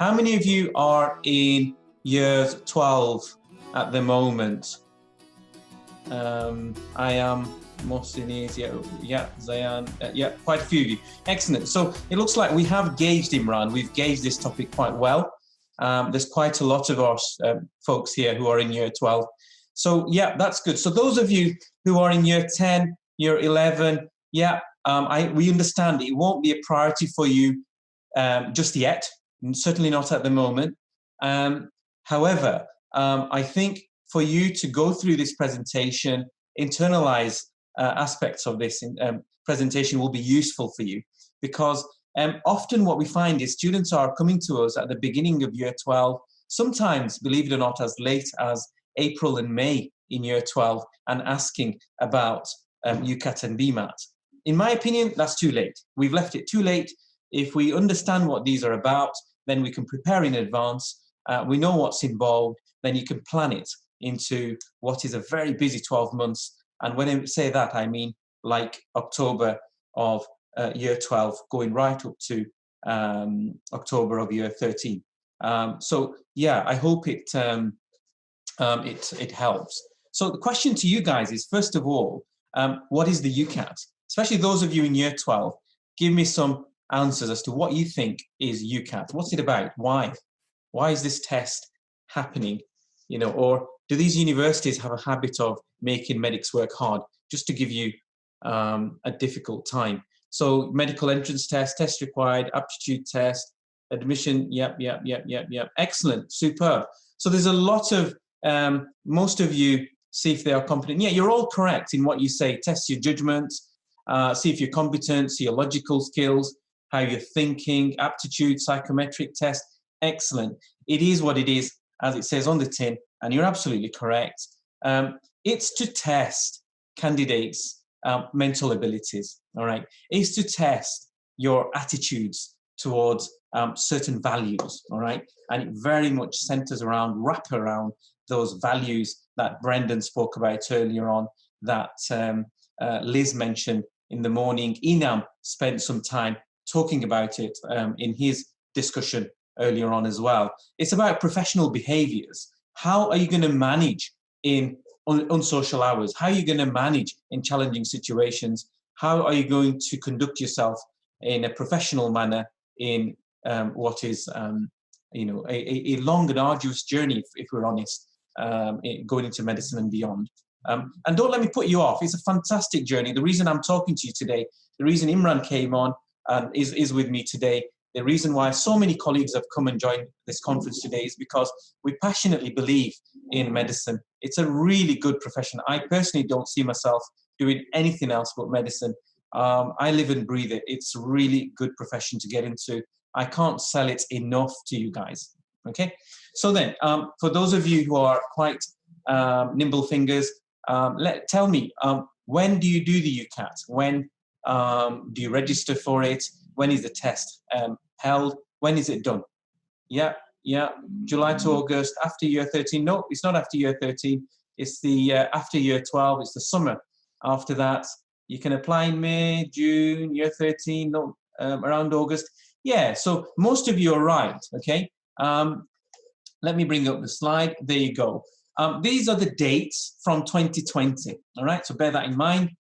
How many of you are in year 12 at the moment? I am. Mohsin is, yeah, Zayan, yeah, quite a few of you. Excellent. So it looks like we have gauged, Imran. We've gauged this topic quite well. There's quite a lot of our folks here who are in year 12. So yeah, that's good. So those of you who are in year 10, year 11, yeah, we understand it won't be a priority for you just yet, certainly not at the moment. However, I think for you to go through this presentation, internalize aspects of this presentation will be useful for you, because often what we find is students are coming to us at the beginning of year 12, sometimes, believe it or not, as late as April and May in year 12, and asking about UCAT and BMAT. In my opinion, that's too late. We've left it too late. If we understand what these are about, then we can prepare in advance. We know what's involved, then you can plan it into what is a very busy 12 months. And when I say that, I mean like October of year 12, going right up to October of year 13. So yeah, I hope it helps. So the question to you guys is, first of all, what is the UCAT? Especially those of you in year 12, give me some answers as to what you think is UCAT. What's it about? Why? Why is this test happening? You know, or do these universities have a habit of making medics work hard just to give you a difficult time? So medical entrance test, test required, aptitude test, admission, yep. Excellent, superb. So there's a lot of, most of you see if they are competent. Yeah, you're all correct in what you say. Test your judgment, see if you're competent, see your logical skills, how you're thinking, aptitude, psychometric test. Excellent. It is what it is, as it says on the tin, and you're absolutely correct. It's to test candidates' mental abilities, all right? It's to test your attitudes towards certain values, all right? And it very much centers around, wrap around those values that Brendan spoke about earlier on, that Liz mentioned in the morning. Inam spent some time talking about it in his discussion earlier on as well. It's about professional behaviors. How are you going to manage in unsocial hours? How are you going to manage in challenging situations? How are you going to conduct yourself in a professional manner in what is, you know, a long and arduous journey, if we're honest, going into medicine and beyond. And don't let me put you off. It's a fantastic journey. The reason I'm talking to you today, the reason Imran came on is with me today, the reason why so many colleagues have come and joined this conference today is because we passionately believe in medicine. It's a really good profession. I personally don't see myself doing anything else but medicine. I live and breathe it. It's a really good profession to get into. I can't sell it enough to you guys, okay? So then, for those of you who are quite nimble fingers, tell me, when do you do the UCAT? When do you register for it? When is the test held? When is it done? Yeah, July to August, after year 13. No, it's not after year 13. It's the after year 12. It's the summer. After that, you can apply in May, June, year 13, no, around August. Yeah, so most of you are right, okay? Let me bring up the slide. There you go. These are the dates from 2020, all right? So bear that in mind.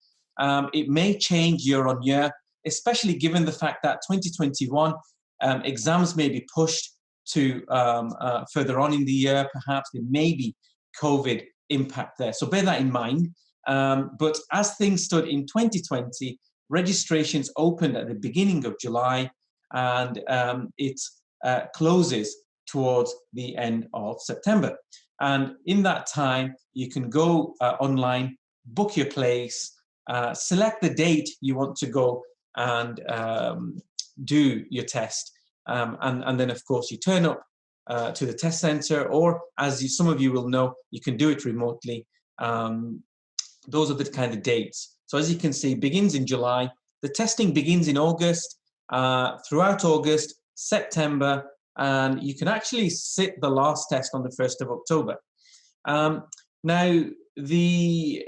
It may change year on year, especially given the fact that 2021 exams may be pushed to further on in the year, perhaps. There may be COVID impact there. So bear that in mind. But as things stood in 2020, registrations opened at the beginning of July, and it closes towards the end of September. And in that time, you can go online, book your place, select the date you want to go and do your test. And then, of course, you turn up to the test center, or as some of you will know, you can do it remotely. Those are the kind of dates. So as you can see, begins in July. The testing begins in August, throughout August, September, and you can actually sit the last test on the 1st of October. Now, the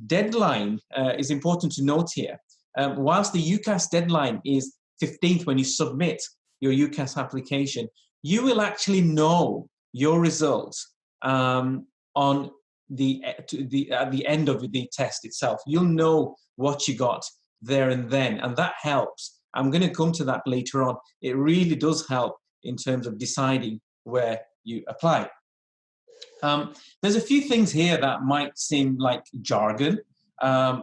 deadline is important to note here. Whilst the UCAS deadline is 15th when you submit your UCAS application, you will actually know your results on at the end of the test itself. You'll know what you got there and then, and that helps. I'm going to come to that later on. It really does help in terms of deciding where you apply. There's a few things here that might seem like jargon,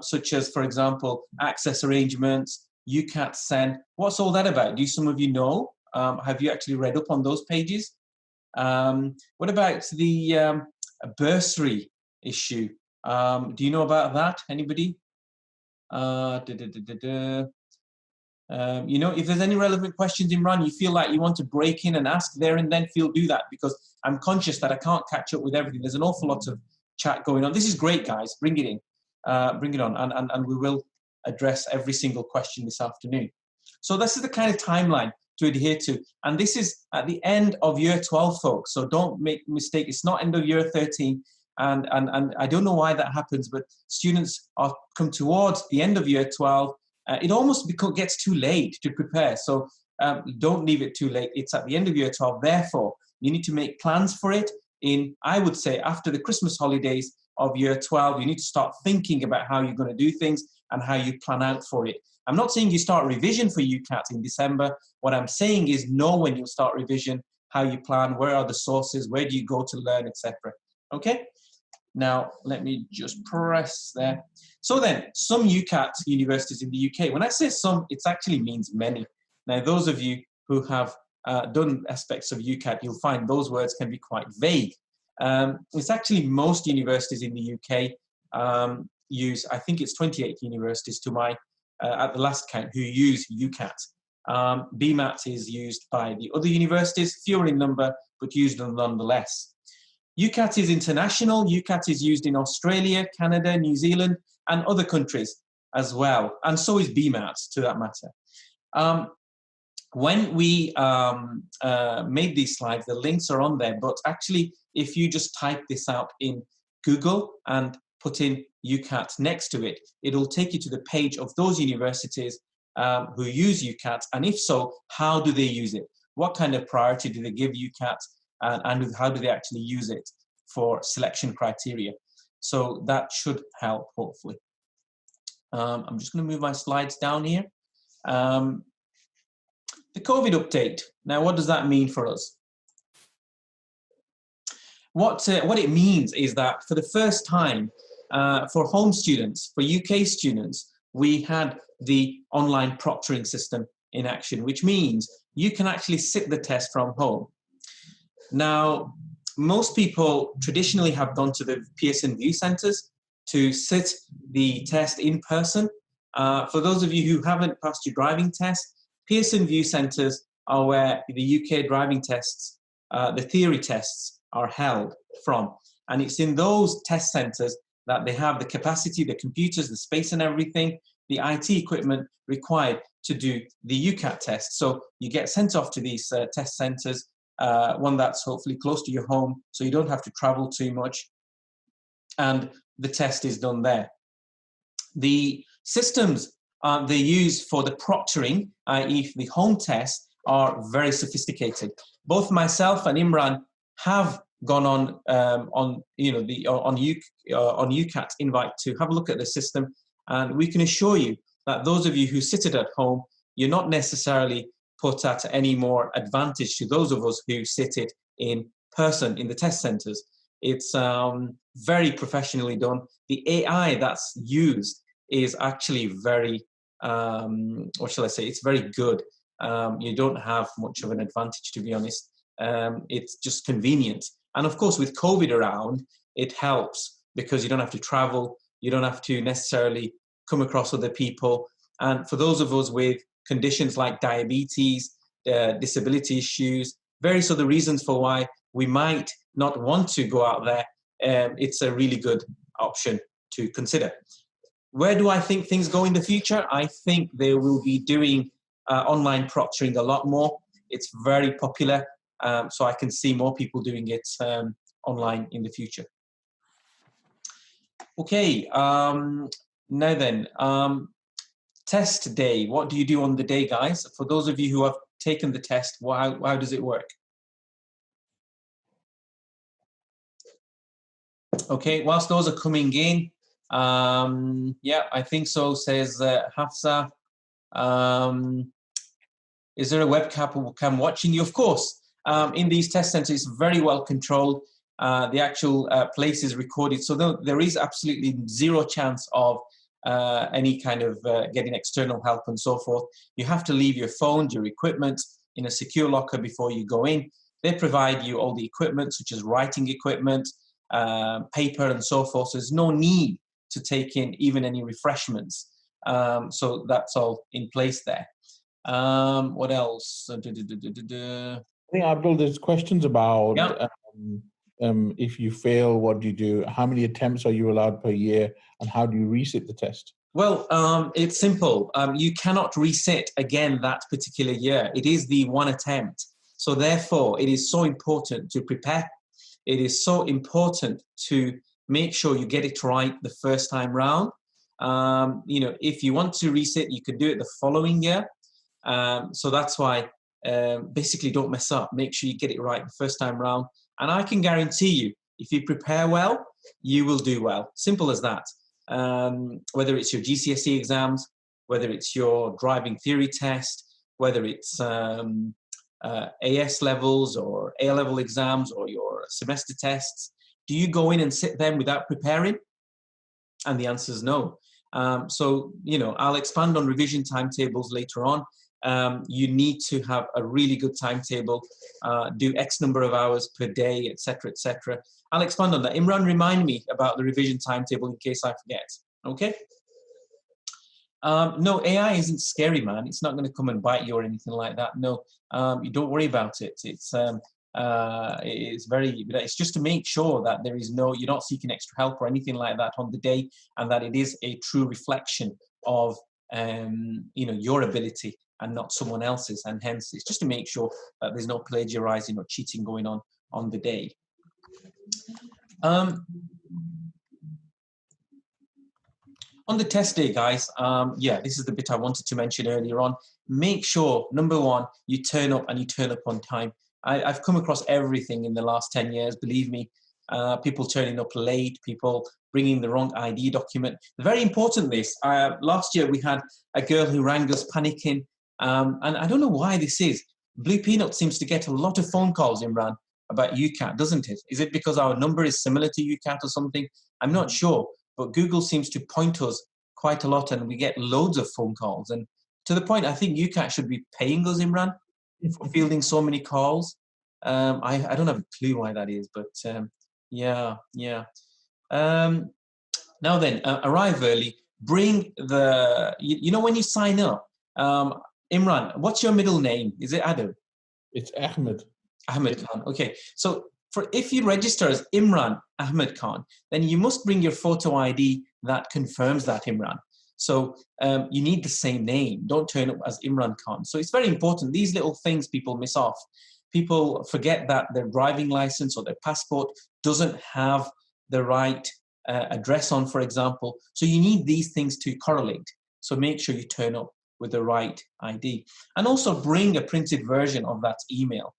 such as, for example, access arrangements, UCAT send. What's all that about? Do some of you know? Have you actually read up on those pages? What about the bursary issue? Do you know about that? Anybody? You know, if there's any relevant questions, Imran, you feel like you want to break in and ask there and then, do that, because I'm conscious that I can't catch up with everything. There's an awful lot of chat going on. This is great, guys. Bring it in. Bring it on. And we will address every single question this afternoon. So this is the kind of timeline to adhere to. And this is at the end of year 12, folks. So don't make a mistake. It's not end of year 13. And I don't know why that happens, but students are come towards the end of year 12. It almost gets too late to prepare. So don't leave it too late. It's at the end of year 12. Therefore, you need to make plans for it in, I would say, after the Christmas holidays of year 12. You need to start thinking about how you're going to do things and how you plan out for it. I'm not saying you start revision for UCAT in December. What I'm saying is know when you'll start revision, how you plan, where are the sources, where do you go to learn, etc. Okay? Now, let me just press there. So then, some UCAT universities in the UK. When I say some, it actually means many. Now, those of you who have done aspects of UCAT, you'll find those words can be quite vague. It's actually most universities in the UK use, I think it's 28 universities to my, at the last count, who use UCAT. BMAT is used by the other universities, fewer in number, but used nonetheless. UCAT is international. UCAT is used in Australia, Canada, New Zealand, and other countries as well. And so is BMAT, to that matter. When we made these slides, the links are on there. But actually, if you just type this out in Google and put in UCAT next to it, it'll take you to the page of those universities who use UCAT. And if so, how do they use it? What kind of priority do they give UCAT? And how do they actually use it for selection criteria? So that should help, hopefully. I'm just going to move my slides down here. The COVID update. Now, what does that mean for us? What it means is that for the first time, for home students, for UK students, we had the online proctoring system in action, which means you can actually sit the test from home. Now, most people traditionally have gone to the Pearson View Centres to sit the test in person. For those of you who haven't passed your driving test, Pearson View Centres are where the UK driving tests, the theory tests, are held from. And it's in those test centres that they have the capacity, the computers, the space and everything, the IT equipment required to do the UCAT test. So you get sent off to these test centres, one that's hopefully close to your home, so you don't have to travel too much, and the test is done there. The systems they use for the proctoring, i.e. the home test, are very sophisticated. Both myself and Imran have gone on UCAT invite to have a look at the system, and we can assure you that those of you who sit it at home, you're not necessarily put at any more advantage to those of us who sit it in person in the test centres. It's very professionally done. The AI that's used is actually very, what shall I say, it's very good. You don't have much of an advantage, to be honest. It's just convenient. And of course, with COVID around, it helps because you don't have to travel, you don't have to necessarily come across other people. And for those of us with conditions like diabetes, disability issues, various other reasons for why we might not want to go out there, it's a really good option to consider. Where do I think things go in the future? I think they will be doing online proctoring a lot more. It's very popular, so I can see more people doing it online in the future. Okay, now then, test day. What do you do on the day, guys? For those of you who have taken the test, how does it work? Okay, whilst those are coming in, yeah, I think so, says Hafsa. Is there a webcam watching you? Of course. In these test centers, it's very well controlled. The actual place is recorded. So there is absolutely zero chance of any kind of getting external help and so forth. You have to leave your phone, your equipment in a secure locker before you go in. They provide you all the equipment, such as writing equipment, paper and so forth. So there's no need to take in even any refreshments. So that's all in place there. What else? I think, Abdul, there's questions about if you fail, what do you do? How many attempts are you allowed per year? And how do you resit the test? Well, it's simple. You cannot resit again that particular year. It is the one attempt. So therefore, it is so important to prepare. It is so important to make sure you get it right the first time round. You know, if you want to resit, you could do it the following year. So that's why basically don't mess up. Make sure you get it right the first time round. And I can guarantee you, if you prepare well, you will do well. Simple as that. Whether it's your GCSE exams, whether it's your driving theory test, whether it's AS levels or A-level exams or your semester tests, do you go in and sit them without preparing? And the answer is no. So, you know, I'll expand on revision timetables later on. You need to have a really good timetable, do X number of hours per day, etc., etc. I'll expand on that. Imran, remind me about the revision timetable in case I forget. Okay? No, AI isn't scary, man. It's not going to come and bite you or anything like that. No, you don't worry about it. It's very. It's just to make sure that there is no. You're not seeking extra help or anything like that on the day, and that it is a true reflection of you know, your ability and not someone else's. And hence, it's just to make sure that there's no plagiarizing or cheating going on the day. On the test day, guys, yeah, this is the bit I wanted to mention earlier on. Make sure, number one, you turn up and you turn up on time. I've come across everything in the last 10 years, believe me. People turning up late, people bringing the wrong ID document. Very important, this. Last year, we had a girl who rang us panicking. And I don't know why this is. Blue Peanut seems to get a lot of phone calls, Imran, about UCAT, doesn't it? Is it because our number is similar to UCAT or something? I'm not sure. But Google seems to point us quite a lot, and we get loads of phone calls. And to the point, I think UCAT should be paying us, Imran, for fielding so many calls. I don't have a clue why that is, but yeah. Now then, arrive early. Bring the, you know, when you sign up, Imran, what's your middle name? Is it Adam? It's Ahmed. Ahmed Khan. Okay, so if you register as Imran Ahmed Khan, then you must bring your photo ID that confirms that, Imran. So you need the same name. Don't turn up as Imran Khan. So it's very important. These little things people miss off. People forget that their driving license or their passport doesn't have the right address on, for example. So you need these things to correlate. So make sure you turn up with the right ID. And also bring a printed version of that email.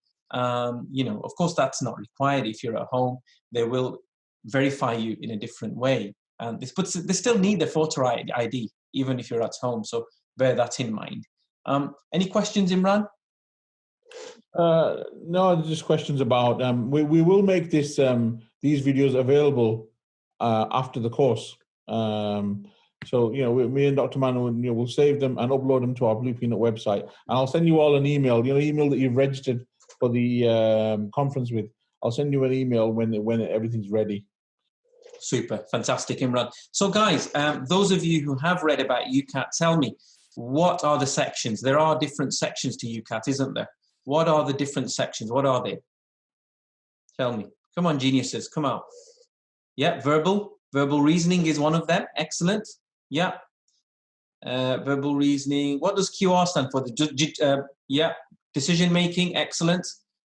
You know, of course, that's not required if you're at home. They will verify you in a different way. But they still need the photo ID, even if you're at home. So bear that in mind. Any questions, Imran? No, just questions about. We will make this these videos available after the course. So, you know, me and Dr. Mannan, you know, we'll save them and upload them to our Blue Peanut website. And I'll send you all an email. You know, email that you've registered for the conference with. I'll send you an email when everything's ready. Super, fantastic, Imran. So guys, those of you who have read about UCAT, tell me, what are the sections? There are different sections to UCAT, isn't there? What are the different sections? What are they? Tell me. Come on, geniuses, come out. Yeah, verbal reasoning is one of them. Excellent. Yeah. Verbal reasoning. What does QR stand for? Yeah. Decision making. Excellent.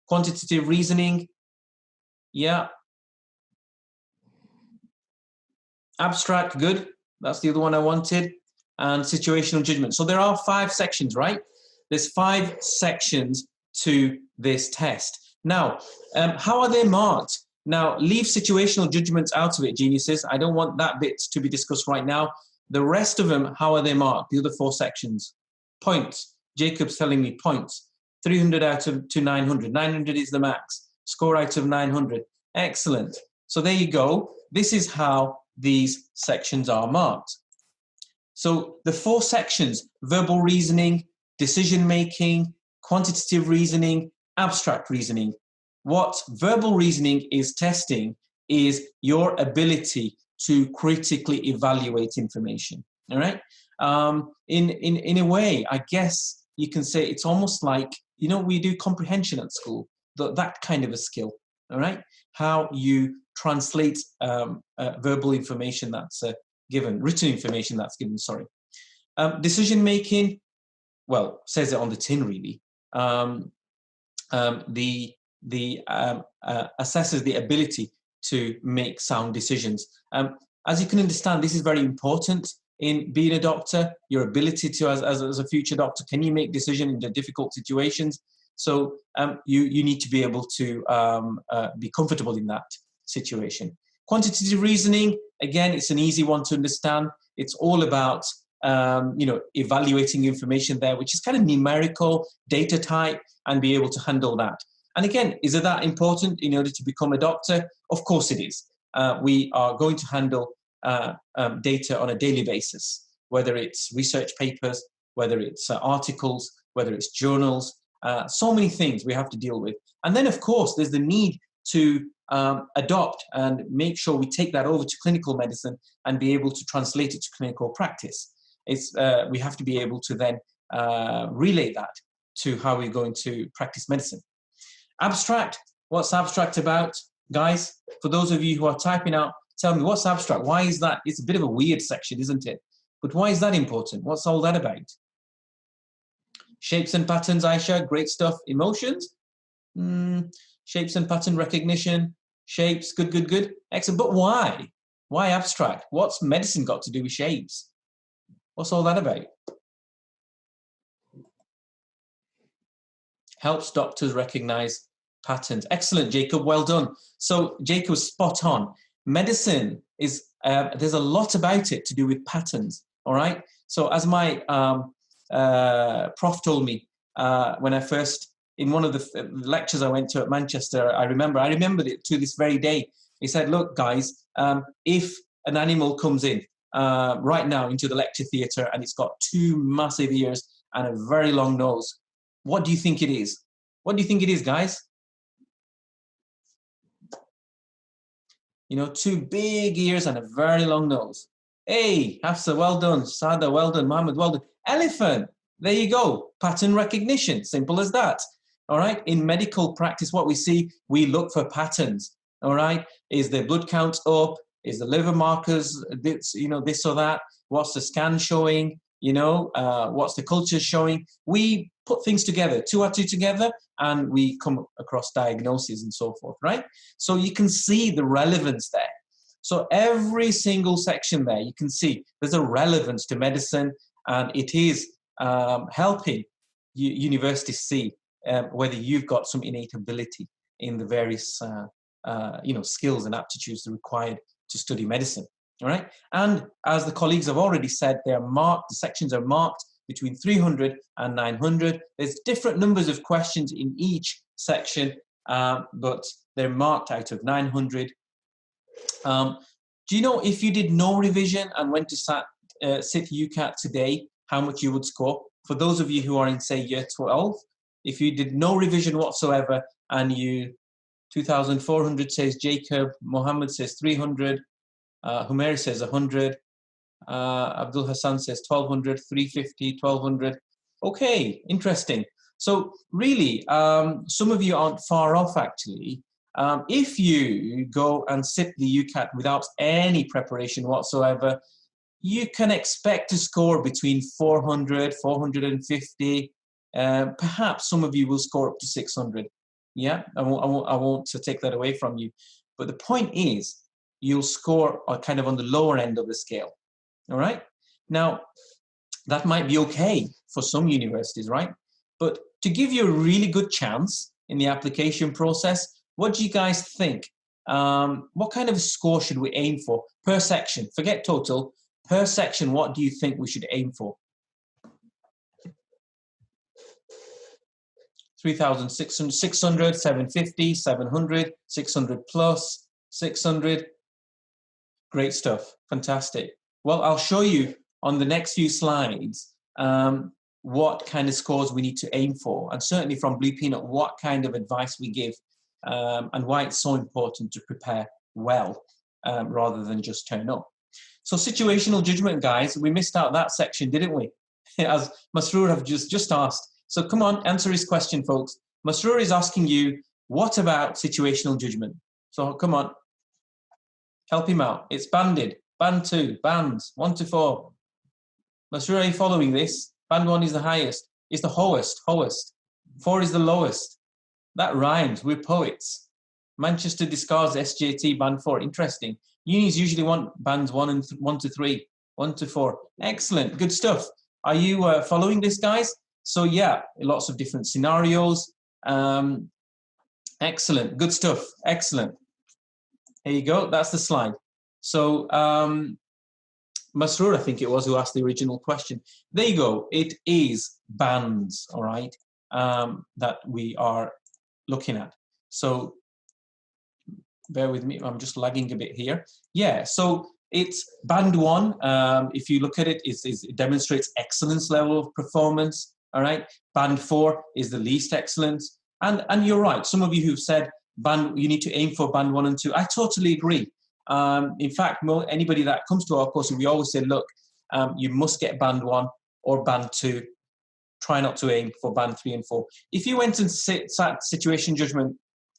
Quantitative reasoning. Yeah. Abstract. Good. That's the other one I wanted. And situational judgment. So there are 5 sections, right? There's 5 sections to this test. Now, how are they marked? Now, leave situational judgments out of it, geniuses. I don't want that bit to be discussed right now. The rest of them, how are they marked? The other 4 sections. Points. Jacob's telling me points. 300 out of to 900. 900 is the max. Score out of 900. Excellent. So there you go. This is how these sections are marked. So the 4 sections: verbal reasoning, decision-making, quantitative reasoning, abstract reasoning. What verbal reasoning is testing is your ability to critically evaluate information. All right. In a way, I guess you can say it's almost like, you know, we do comprehension at school, that kind of a skill. All right. How you translate verbal information that's given, written information that's given. Sorry. Decision making. Well, says it on the tin really. Assesses the ability to make sound decisions. As you can understand, this is very important in being a doctor. Your ability to, as a future doctor, can you make decisions in difficult situations? So you need to be able to be comfortable in that situation. Quantitative reasoning, again, it's an easy one to understand. It's all about evaluating information there, which is kind of numerical, data type, and be able to handle that. And again, is it that important in order to become a doctor? Of course it is. We are going to handle data on a daily basis, whether it's research papers, whether it's articles, whether it's journals, so many things we have to deal with. And then, of course, there's the need to adopt and make sure we take that over to clinical medicine and be able to translate it to clinical practice. We have to be able to then relay that to how we're going to practice medicine. Abstract, what's abstract about? Guys, for those of you who are typing out, tell me, what's abstract? Why is that? It's a bit of a weird section, isn't it? But why is that important? What's all that about? Shapes and patterns, Aisha, great stuff. Emotions? Shapes and pattern recognition. Shapes, good. Excellent, but why? Why abstract? What's medicine got to do with shapes? What's all that about? Helps doctors recognize patterns. Excellent, Jacob, well done. So Jacob's spot on. Medicine is, there's a lot about it to do with patterns, all right? So as my prof told me when I first, in one of the lectures I went to at Manchester, I remembered it to this very day. He said, look, guys, if an animal comes in right now into the lecture theatre and it's got 2 massive ears and a very long nose, what do you think it is? What do you think it is, guys? 2 big ears and a very long nose. Hey, Hafsa, well done. Sada, well done. Mohammed, well done. Elephant, there you go. Pattern recognition, simple as that. All right, in medical practice, what we see, we look for patterns. All right, is the blood count up? Is the liver markers, this or that? What's the scan showing? What's the culture showing? We put things together, 2 or 2 together, and we come across diagnoses and so forth, right? So you can see the relevance there. So every single section there, you can see there's a relevance to medicine, and it is helping universities see whether you've got some innate ability in the various skills and aptitudes required to study medicine. All right, and as the colleagues have already said, they're marked. The sections are marked between 300 and 900. There's different numbers of questions in each section, but they're marked out of 900. Do you know if you did no revision and went to sit UCAT today, how much you would score? For those of you who are in, say, year 12, if you did no revision whatsoever and 2,400 says Jacob, Mohammed says 300, Humairi says 100, Abdul Hassan says 1,200, 350, 1,200. Okay, interesting. So really, some of you aren't far off actually. If you go and sit the UCAT without any preparation whatsoever, you can expect to score between 400, 450. Perhaps some of you will score up to 600. Yeah, I won't take that away from you. But the point is, you'll score kind of on the lower end of the scale. All right. Now, that might be okay for some universities, right? But to give you a really good chance in the application process, what do you guys think? What kind of score should we aim for per section? Forget total. Per section, what do you think we should aim for? 3,600, 600, 750, 700, 600 plus, 600. Great stuff. Fantastic. Well, I'll show you on the next few slides what kind of scores we need to aim for, and certainly from Blue Peanut, what kind of advice we give and why it's so important to prepare well rather than just turn up. So situational judgment, guys, we missed out that section, didn't we? As Masroor have just asked. So come on, answer his question, folks. Masroor is asking you, what about situational judgment? So come on, help him out. It's banded, band 2, bands 1 to 4. Masroor, are you following this? Band 1 is the highest. It's the hoist. 4 is the lowest. That rhymes. We're poets. Manchester discards SJT band 4. Interesting. Unis usually want bands 1 to 3, 1 to 4. Excellent. Good stuff. Are you following this, guys? So yeah, lots of different scenarios. Excellent. Good stuff. Excellent. Here you go. That's the slide. So Masroor, I think it was, who asked the original question. There you go. It is bands, all right, that we are looking at. So bear with me. I'm just lagging a bit here. Yeah, so it's band 1. If you look at it, it demonstrates excellence level of performance, all right. Band 4 is the least excellence. And you're right. Some of you who've said you need to aim for band 1 and 2. I totally agree. In fact, anybody that comes to our course, we always say, look, you must get band 1 or band 2. Try not to aim for band 3 and 4. If you went and sat situation judgment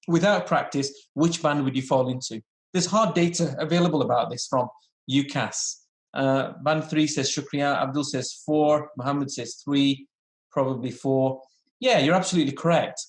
without practice, which band would you fall into? There's hard data available about this from UCAS. Band 3 says Shukriya, Abdul says 4, Muhammad says 3, probably 4. Yeah, you're absolutely correct.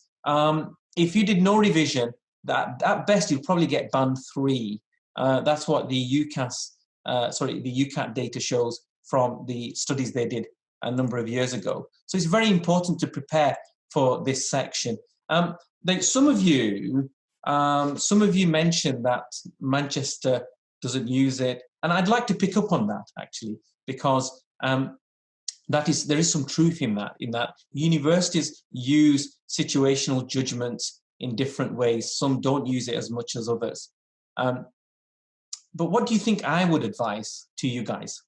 If you did no revision, at best you'll probably get band 3. That's what the UCAT data shows from the studies they did a number of years ago. So it's very important to prepare for this section. Some of you mentioned that Manchester doesn't use it, and I'd like to pick up on that actually, because there is some truth in that universities use situational judgments in different ways. Some don't use it as much as others. But what do you think I would advise to you guys?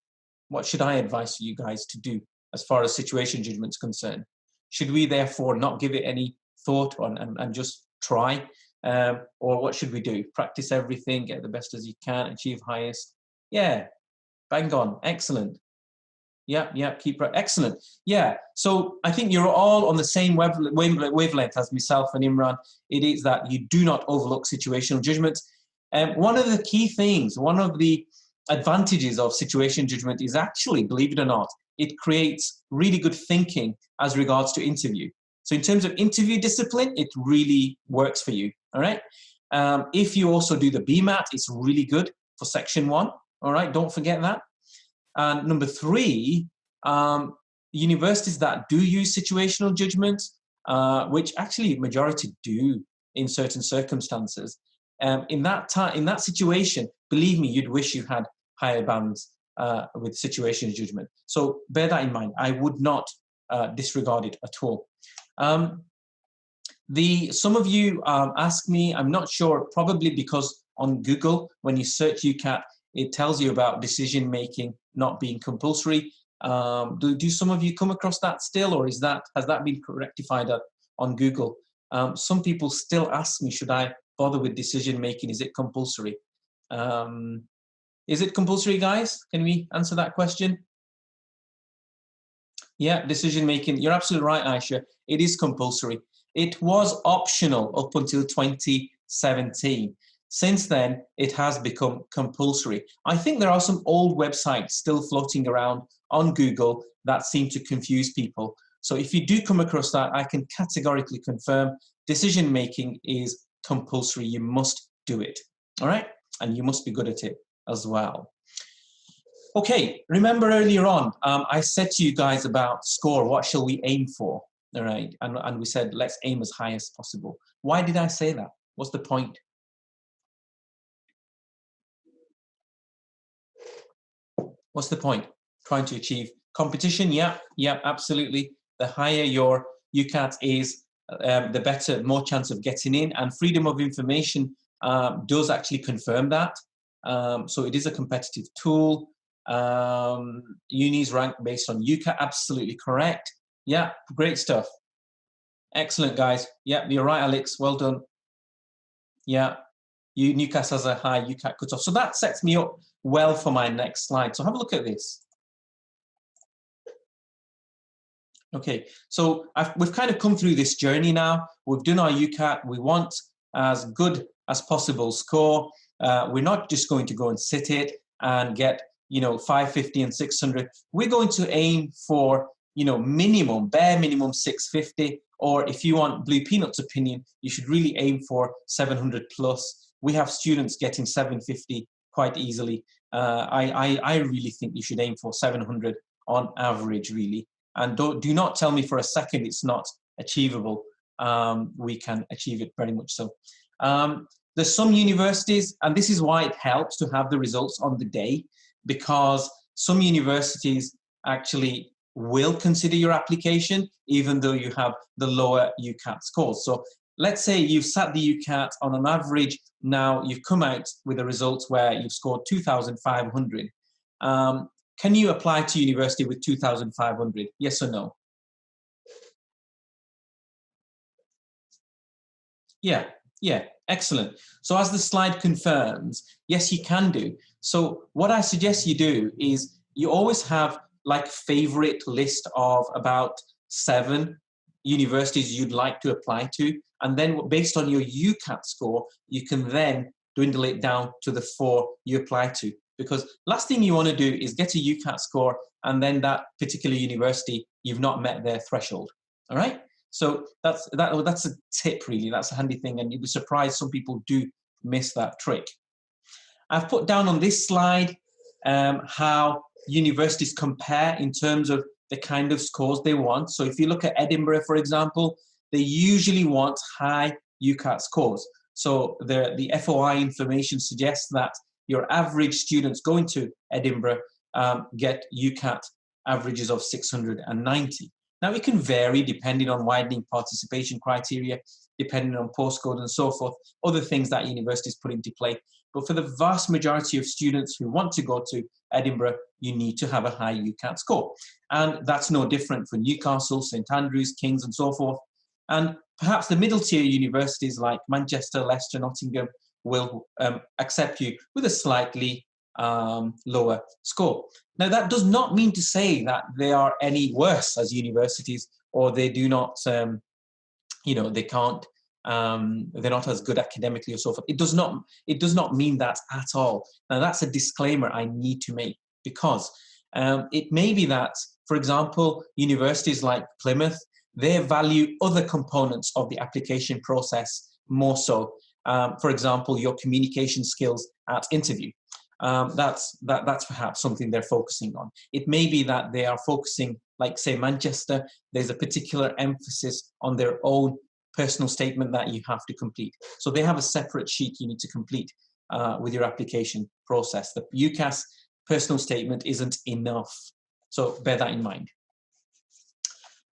What should I advise you guys to do as far as situation judgment is concerned? Should we therefore not give it any thought and just try? Or what should we do? Practice everything, get the best as you can, achieve highest. Yeah, bang on, excellent. Yeah, keep right, excellent. Yeah, so I think you're all on the same wavelength as myself and Imran. It is that you do not overlook situational judgments. One of the key things, one of the advantages of situation judgment is actually, believe it or not, it creates really good thinking as regards to interview. So in terms of interview discipline, it really works for you, all right? If you also do the BMAT, it's really good for section 1, all right? Don't forget that. And number 3, universities that do use situational judgment, which actually majority do in certain circumstances, in that situation, believe me, you'd wish you had higher bands with situational judgment. So bear that in mind. I would not disregard it at all. Some of you ask me, I'm not sure, probably because on Google, when you search UCAT, it tells you about decision making not being compulsory. Do some of you come across that still, or has that been rectified on Google? Some people still ask me, should I bother with decision making? Is it compulsory? Is it compulsory, guys? Can we answer that question? Yeah, decision making. You're absolutely right, Aisha. It is compulsory. It was optional up until 2017. Since then, it has become compulsory. I think there are some old websites still floating around on Google that seem to confuse people. So if you do come across that, I can categorically confirm decision making is compulsory. You must do it, all right? And you must be good at it as well. Okay, remember earlier on, I said to you guys about score, what shall we aim for, all right? And we said, let's aim as high as possible. Why did I say that? What's the point? What's the point? Trying to achieve competition? Yeah, absolutely. The higher your UCAT is, the better, more chance of getting in. And freedom of information does actually confirm that. So it is a competitive tool. Unis rank based on UCAT, absolutely correct. Yeah, great stuff. Excellent, guys. Yeah, you're right, Alex. Well done. Yeah, Newcastle has a high UCAT cutoff. So that sets me up well for my next slide. So have a look at this. Okay, so we've kind of come through this journey now. We've done our UCAT. We want as good as possible score. We're not just going to go and sit it and get, 550 and 600. We're going to aim for, minimum, bare minimum 650. Or if you want Blue Peanut's opinion, you should really aim for 700 plus. We have students getting 750 quite easily. I really think you should aim for 700 on average, really. And do not tell me for a second it's not achievable. We can achieve it very much so. There's some universities, and this is why it helps to have the results on the day, because some universities actually will consider your application even though you have the lower UCAT scores. So let's say you've sat the UCAT on an average, now you've come out with a result where you've scored 2,500. Can you apply to university with 2,500? Yes or no? Yeah, excellent. So as the slide confirms, yes, you can do. So what I suggest you do is you always have like favorite list of about 7 universities you'd like to apply to. And then based on your UCAT score, you can then dwindle it down to the 4 you apply to. Because last thing you want to do is get a UCAT score and then that particular university, you've not met their threshold. All right? So that's a tip, really. That's a handy thing. And you'd be surprised some people do miss that trick. I've put down on this slide how universities compare in terms of the kind of scores they want. So if you look at Edinburgh, for example, they usually want high UCAT scores. So the FOI information suggests that your average students going to Edinburgh get UCAT averages of 690. Now, it can vary depending on widening participation criteria, depending on postcode and so forth, other things that universities put into play. But for the vast majority of students who want to go to Edinburgh, you need to have a high UCAT score. And that's no different for Newcastle, St Andrews, King's and so forth. And perhaps the middle tier universities like Manchester, Leicester, Nottingham will accept you with a slightly lower score. Now, that does not mean to say that they are any worse as universities or they do not, they can't, they're not as good academically or so forth. It does not mean that at all. Now, that's a disclaimer I need to make because it may be that, for example, universities like Plymouth, they value other components of the application process more so. For example, your communication skills at interview. That's perhaps something they're focusing on. It may be that they are focusing, like say Manchester, there's a particular emphasis on their own personal statement that you have to complete. So they have a separate sheet you need to complete with your application process. The UCAS personal statement isn't enough. So bear that in mind.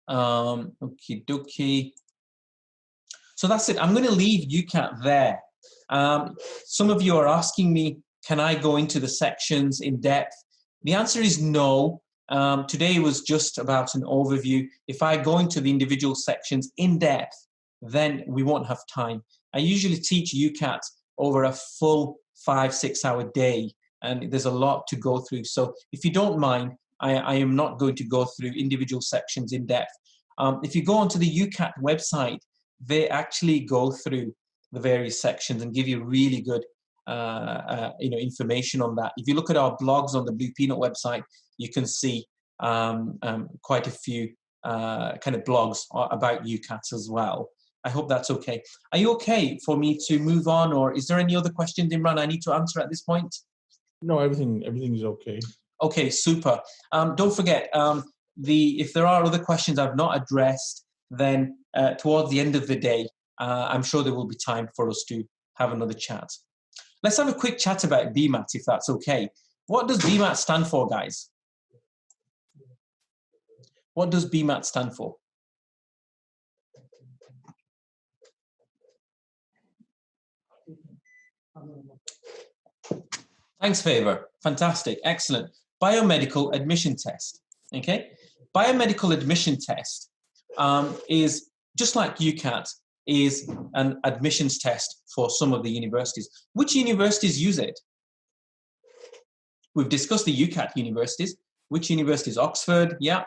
Okie dokie. So that's it. I'm going to leave UCAT there. Some of you are asking me, can I go into the sections in depth? The answer is no. Today was just about an overview. If I go into the individual sections in depth, then we won't have time. I usually teach UCAT over a full 5-6 hour day, and there's a lot to go through. So if you don't mind, I am not going to go through individual sections in depth. If you go onto the UCAT website, they actually go through the various sections and give you really good information on that. If you look at our blogs on the Blue Peanut website, you can see quite a few kind of blogs about UCAT as well. I hope that's okay. Are you okay for me to move on, or is there any other questions, Imran, I need to answer at this point? No, everything is okay. Okay, super. Don't forget, if there are other questions I've not addressed, then towards the end of the day, I'm sure there will be time for us to have another chat. Let's have a quick chat about BMAT, if that's okay. What does BMAT stand for, guys? What does BMAT stand for? Thanks, Favor. Fantastic. Excellent. Biomedical admission test. Okay. Biomedical admission test is just like UCAT, is an admissions test for some of the universities. Which universities use it? We've discussed the UCAT universities. Which universities? Oxford, yeah.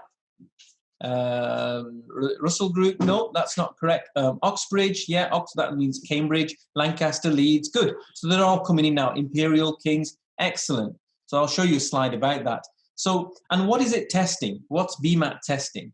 Russell Group, no, that's not correct. Oxbridge, yeah, that means Cambridge, Lancaster, Leeds, good. So they're all coming in now. Imperial, King's, excellent. So I'll show you a slide about that. So, and what is it testing? What's BMAT testing?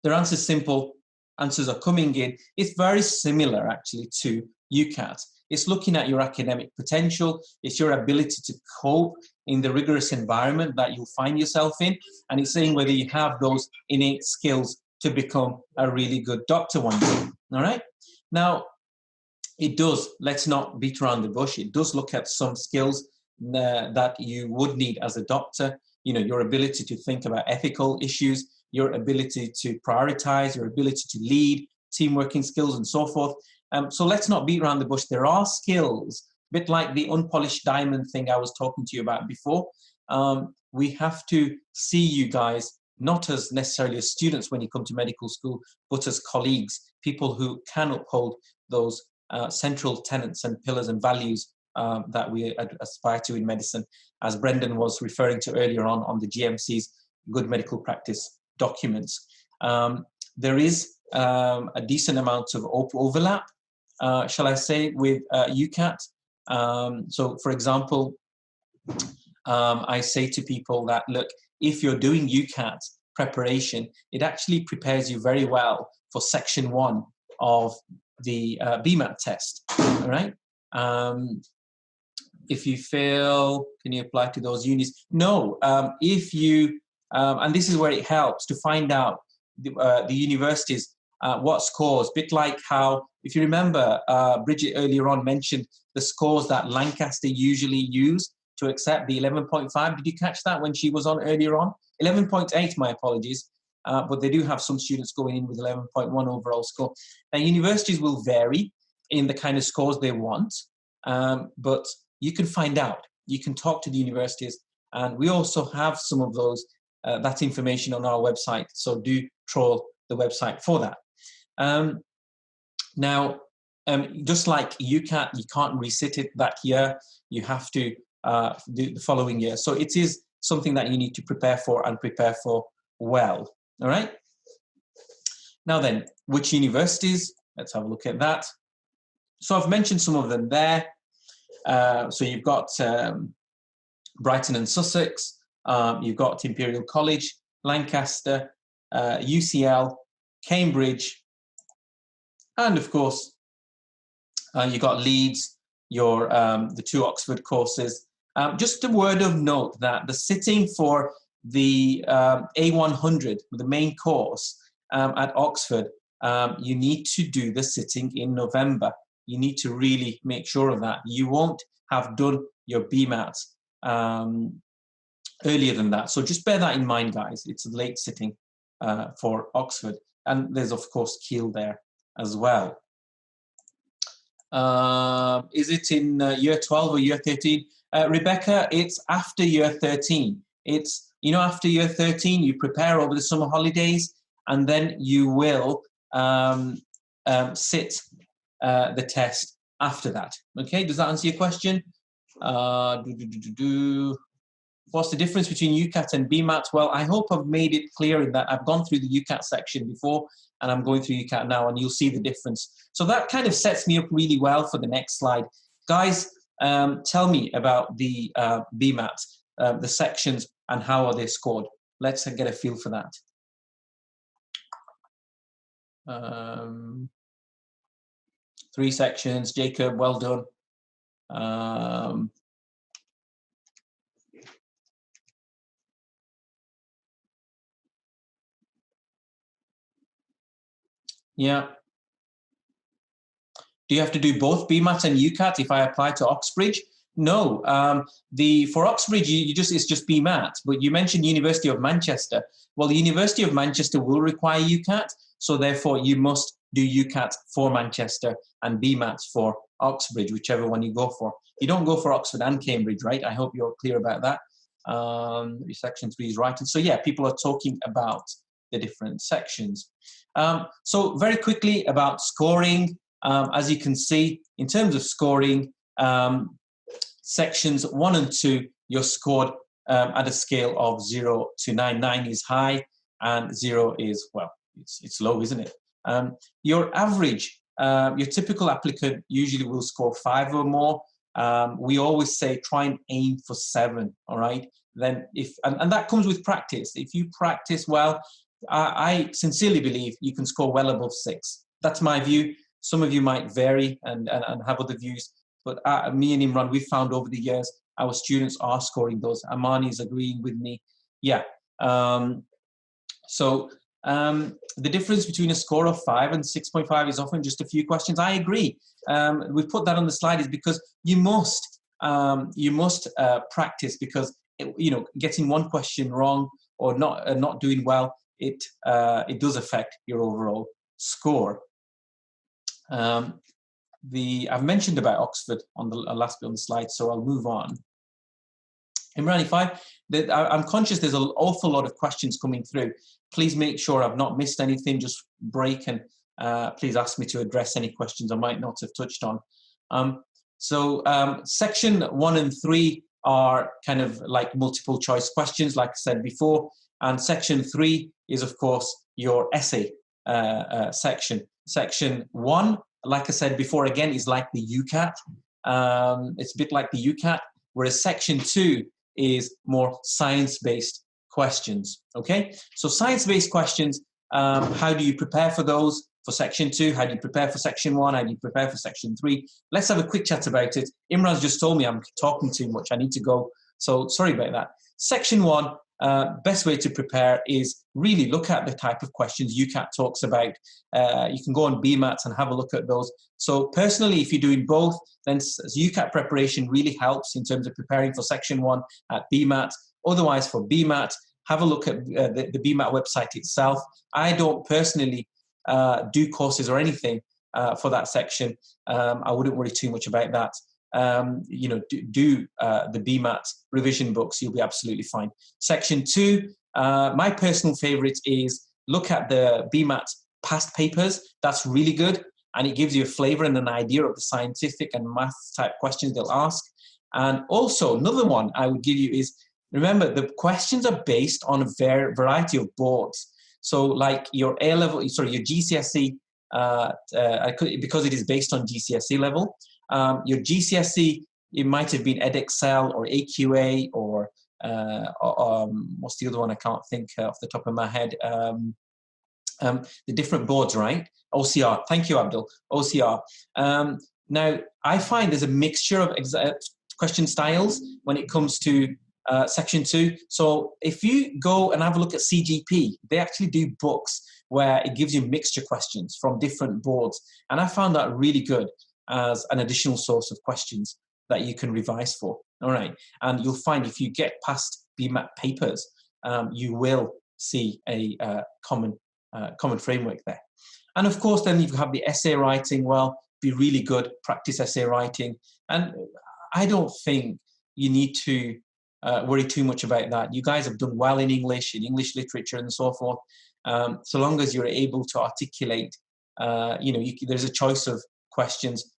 Their answer's simple. Answers are coming in. It's very similar, actually, to UCAT. It's looking at your academic potential. It's your ability to cope in the rigorous environment that you'll find yourself in. And it's saying whether you have those innate skills to become a really good doctor one day. All right? Now, it does, let's not beat around the bush. It does look at some skills that you would need as a doctor. You know, your ability to think about ethical issues, your ability to prioritize, your ability to lead, team working skills, and so forth. So let's not beat around the bush. There are skills, a bit like the unpolished diamond thing I was talking to you about before. We have to see you guys not as necessarily as students when you come to medical school, but as colleagues, people who can uphold those central tenets and pillars and values that we aspire to in medicine, as Brendan was referring to earlier on the GMC's Good Medical Practice documents. There is a decent amount of overlap, shall I say, with UCAT. So, for example, I say to people that, look, if you're doing UCAT preparation, it actually prepares you very well for section 1 of the BMAT test, all right? If you fail, can you apply to those unis? No, if you, and this is where it helps to find out the universities, what scores, a bit like how, if you remember, Bridget earlier on mentioned the scores that Lancaster usually use to accept the 11.5. Did you catch that when she was on earlier on? 11.8, my apologies. But they do have some students going in with 11.1 overall score. Now, universities will vary in the kind of scores they want, but you can find out. You can talk to the universities, and we also have some of those, that information on our website, so do troll the website for that. Now, just like UCAT, you can't resit it that year. You have to do the following year. So it is something that you need to prepare for, and prepare for well. All right? Now then, which universities? Let's have a look at that. So I've mentioned some of them there. So you've got Brighton and Sussex. You've got Imperial College, Lancaster, UCL, Cambridge, and of course, you've got Leeds, your the 2 Oxford courses. Just a word of note that the sitting for the A100, the main course at Oxford, you need to do the sitting in November. You need to really make sure of that. You won't have done your BMAT earlier than that. So just bear that in mind, guys. It's a late sitting for Oxford. And there's, of course, Keele there as well. Is it in year 12 or year 13? Rebecca, it's after year 13. It's, you know, after year 13, you prepare over the summer holidays, and then you will sit the test after that. Okay, does that answer your question? What's the difference between UCAT and BMAT? Well, I hope I've made it clear in that I've gone through the UCAT section before, and I'm going through UCAT now, and you'll see the difference. So that kind of sets me up really well for the next slide. Guys, tell me about the BMAT, the sections, and how are they scored? Let's get a feel for that. 3 sections, Jacob, well done. Yeah. Do you have to do both BMAT and UCAT if I apply to Oxbridge? No, for Oxbridge, it's just BMAT. But you mentioned University of Manchester. Well, the University of Manchester will require UCAT, so therefore you must do UCAT for Manchester and BMAT for Oxbridge, whichever one you go for. You don't go for Oxford and Cambridge, right? I hope you're clear about that. Section 3 is right. And so, yeah, people are talking about the different sections. So very quickly about scoring. As you can see, in terms of scoring, sections 1 and 2, you're scored at a scale of 0 to 9. 9 is high and 0 is, well, it's low, isn't it? Your average, your typical applicant usually will score 5 or more. We always say try and aim for 7, all right? Then and that comes with practice. If you practice well, I sincerely believe you can score well above 6. That's my view. Some of you might vary and have other views. But me and Imran, we've found over the years, our students are scoring those. Amani is agreeing with me. Yeah. The difference between a score of 5 and 6.5 is often just a few questions. I agree. We've put that on the slide is because you must practice, because getting one question wrong or not doing well, it does affect your overall score. I've mentioned about Oxford on the last bit on the slide, so I'll move on. Imran, I'm conscious there's an awful lot of questions coming through. Please make sure I've not missed anything. Just break and please ask me to address any questions I might not have touched on. Section 1 and 3 are kind of like multiple choice questions, like I said before. And section 3 is, of course, your essay section. Section 1, like I said before, again, is like the UCAT. It's a bit like the UCAT, whereas section 2 is more science-based questions, okay? So science-based questions, how do you prepare for those for section 2? How do you prepare for section 1? How do you prepare for section 3? Let's have a quick chat about it. Imran's just told me I'm talking too much. I need to go, so sorry about that. Section 1, best way to prepare is really look at the type of questions UCAT talks about. You can go on BMAT and have a look at those. So personally, if you're doing both, then UCAT preparation really helps in terms of preparing for section 1 at BMAT. Otherwise, for BMAT, have a look at the BMAT website itself. I don't personally do courses or anything for that section. I wouldn't worry too much about that. Do the BMAT revision books, you'll be absolutely fine. Section 2, my personal favorite is look at the BMAT past papers. That's really good, and it gives you a flavor and an idea of the scientific and math type questions they'll ask. And also another one I would give you is, remember, the questions are based on a variety of boards. So like your your GCSE, because it is based on GCSE level, your GCSE, it might have been Edexcel or AQA or what's the other one? I can't think off the top of my head. The different boards, right? OCR. Thank you, Abdul. OCR. Now, I find there's a mixture of question styles when it comes to section 2. So if you go and have a look at CGP, they actually do books where it gives you mixture questions from different boards. And I found that really good as an additional source of questions that you can revise for. All right. And you'll find if you get past BMAT papers, you will see a common framework there. And of course, then you have the essay writing. Well, be really good, practice essay writing. And I don't think you need to worry too much about that. You guys have done well in English literature and so forth. So long as you're able to articulate, there's a choice of questions,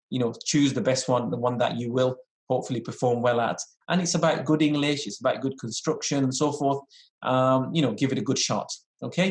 choose the best one, the one that you will hopefully perform well at. And it's about good English, it's about good construction and so forth. Give it a good shot, okay?